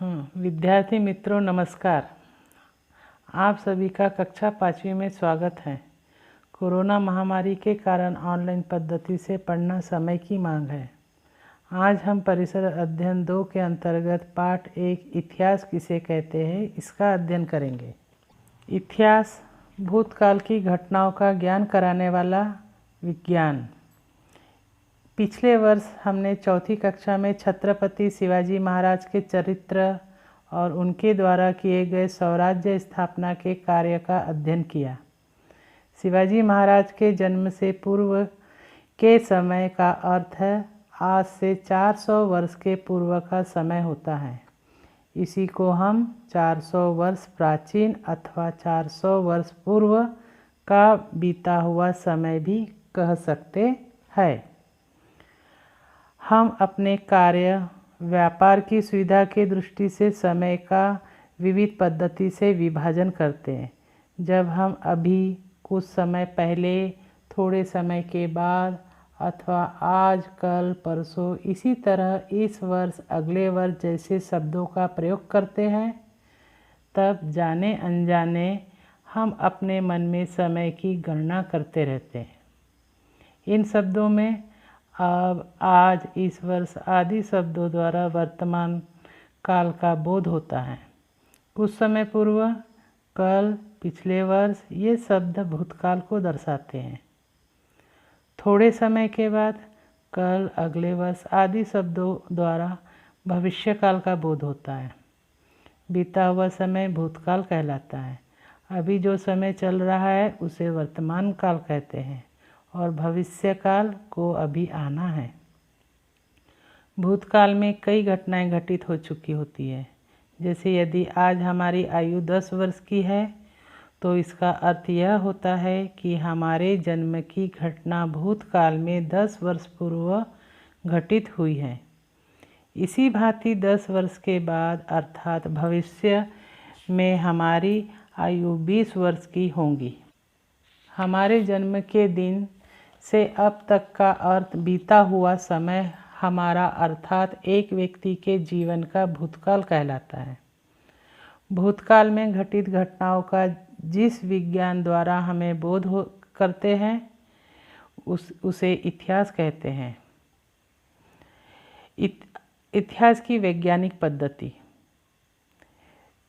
विद्यार्थी मित्रों नमस्कार। आप सभी का कक्षा 5वीं में स्वागत है। कोरोना महामारी के कारण ऑनलाइन पद्धति से पढ़ना समय की मांग है। आज हम परिसर अध्ययन 2 के अंतर्गत पाठ 1 इतिहास किसे कहते हैं इसका अध्ययन करेंगे। इतिहास भूतकाल की घटनाओं का ज्ञान कराने वाला विज्ञान। पिछले वर्ष हमने चौथी कक्षा में छत्रपति शिवाजी महाराज के चरित्र और उनके द्वारा किए गए स्वराज्य स्थापना के कार्य का अध्ययन किया। शिवाजी महाराज के जन्म से पूर्व के समय का अर्थ है आज से 400 वर्ष के पूर्व का समय होता है। इसी को हम 400 वर्ष प्राचीन अथवा 400 वर्ष पूर्व का बीता हुआ समय भी कह सकते हैं। हम अपने कार्य व्यापार की सुविधा की दृष्टि से समय का विविध पद्धति से विभाजन करते हैं। जब हम अभी, कुछ समय पहले, थोड़े समय के बाद अथवा आज, कल, परसों, इसी तरह इस वर्ष, अगले वर्ष जैसे शब्दों का प्रयोग करते हैं, तब जाने अनजाने हम अपने मन में समय की गणना करते रहते हैं। इन शब्दों में अब, आज, इस वर्ष आदि शब्दों द्वारा वर्तमान काल का बोध होता है। कुछ समय पूर्व, कल, पिछले वर्ष ये शब्द भूतकाल को दर्शाते हैं। थोड़े समय के बाद कल, अगले वर्ष आदि शब्दों द्वारा भविष्यकाल का बोध होता है। बीता हुआ समय भूतकाल कहलाता है। अभी जो समय चल रहा है उसे वर्तमान काल कहते हैं और भविष्यकाल को अभी आना है। भूतकाल में कई घटनाएं घटित हो चुकी होती है। जैसे यदि आज हमारी आयु 10 वर्ष की है तो इसका अर्थ यह होता है कि हमारे जन्म की घटना भूतकाल में 10 वर्ष पूर्व घटित हुई है। इसी भांति 10 वर्ष के बाद अर्थात भविष्य में हमारी आयु 20 वर्ष की होगी। हमारे जन्म के दिन से अब तक का अर्थ बीता हुआ समय हमारा अर्थात एक व्यक्ति के जीवन का भूतकाल कहलाता है। भूतकाल में घटित घटनाओं का जिस विज्ञान द्वारा हमें बोध करते हैं उसे इतिहास कहते हैं। इतिहास की वैज्ञानिक पद्धति।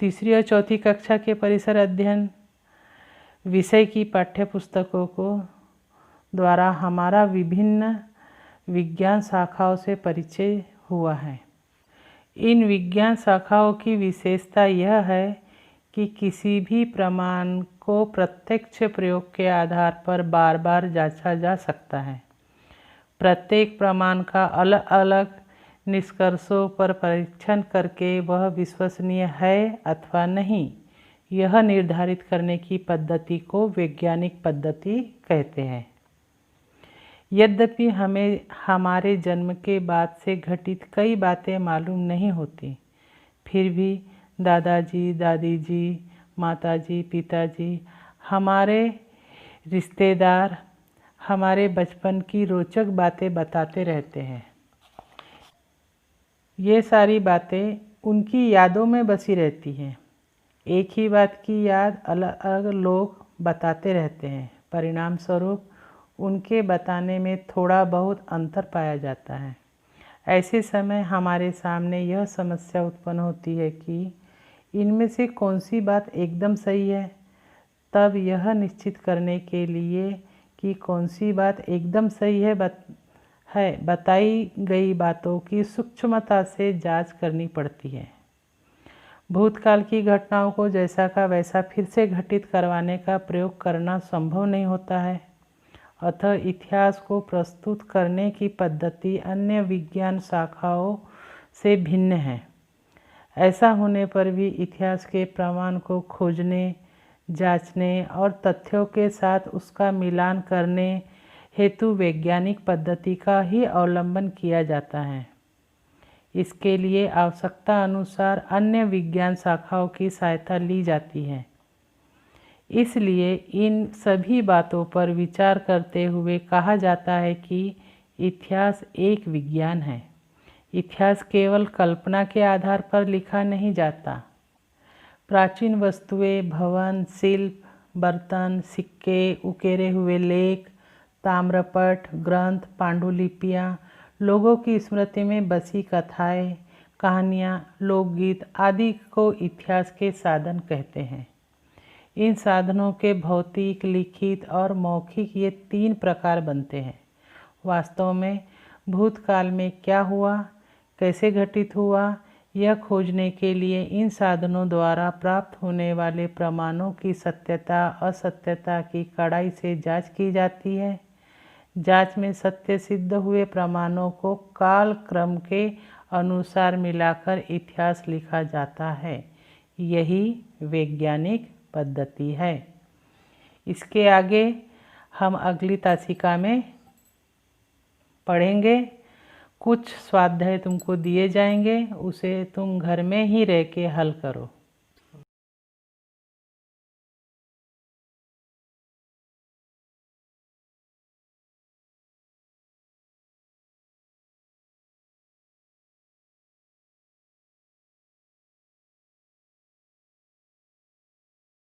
तीसरी और चौथी कक्षा के परिसर अध्ययन विषय की पाठ्यपुस्तकों को द्वारा हमारा विभिन्न विज्ञान शाखाओं से परिचय हुआ है। इन विज्ञान शाखाओं की विशेषता यह है कि किसी भी प्रमाण को प्रत्यक्ष प्रयोग के आधार पर बार बार जांचा जा सकता है। प्रत्येक प्रमाण का अलग अलग निष्कर्षों पर परीक्षण करके वह विश्वसनीय है अथवा नहीं, यह निर्धारित करने की पद्धति को वैज्ञानिक पद्धति कहते हैं। यद्यपि हमें हमारे जन्म के बाद से घटित कई बातें मालूम नहीं होती, फिर भी दादाजी, दादी जी, माताजी, पिताजी, हमारे रिश्तेदार हमारे बचपन की रोचक बातें बताते रहते हैं। ये सारी बातें उनकी यादों में बसी रहती हैं। एक ही बात की याद अलग अलग लोग बताते रहते हैं। परिणाम स्वरूप उनके बताने में थोड़ा बहुत अंतर पाया जाता है। ऐसे समय हमारे सामने यह समस्या उत्पन्न होती है कि इनमें से कौन सी बात एकदम सही है। तब यह निश्चित करने के लिए कि कौन सी बात एकदम सही है, बताई गई बातों की सूक्ष्मता से जांच करनी पड़ती है। भूतकाल की घटनाओं को जैसा का वैसा फिर से घटित करवाने का प्रयोग करना संभव नहीं होता है। अतः इतिहास को प्रस्तुत करने की पद्धति अन्य विज्ञान शाखाओं से भिन्न है। ऐसा होने पर भी इतिहास के प्रमाण को खोजने, जांचने और तथ्यों के साथ उसका मिलान करने हेतु वैज्ञानिक पद्धति का ही अवलंबन किया जाता है। इसके लिए आवश्यकता अनुसार अन्य विज्ञान शाखाओं की सहायता ली जाती है। इसलिए इन सभी बातों पर विचार करते हुए कहा जाता है कि इतिहास एक विज्ञान है। इतिहास केवल कल्पना के आधार पर लिखा नहीं जाता। प्राचीन वस्तुएं, भवन, शिल्प, बर्तन, सिक्के, उकेरे हुए लेख, ताम्रपट, ग्रंथ, पांडुलिपियाँ, लोगों की स्मृति में बसी कथाएं, कहानियाँ, लोकगीत आदि को इतिहास के साधन कहते हैं। इन साधनों के भौतिक, लिखित और मौखिक ये 3 प्रकार बनते हैं। वास्तव में भूतकाल में क्या हुआ, कैसे घटित हुआ, यह खोजने के लिए इन साधनों द्वारा प्राप्त होने वाले प्रमाणों की सत्यता असत्यता की कड़ाई से जांच की जाती है। जांच में सत्य सिद्ध हुए प्रमाणों को काल क्रम के अनुसार मिलाकर इतिहास लिखा जाता है। यही वैज्ञानिक पद्धति है। इसके आगे हम अगली तासिका में पढ़ेंगे। कुछ स्वाध्याय तुमको दिए जाएंगे, उसे तुम घर में ही रह के हल करो।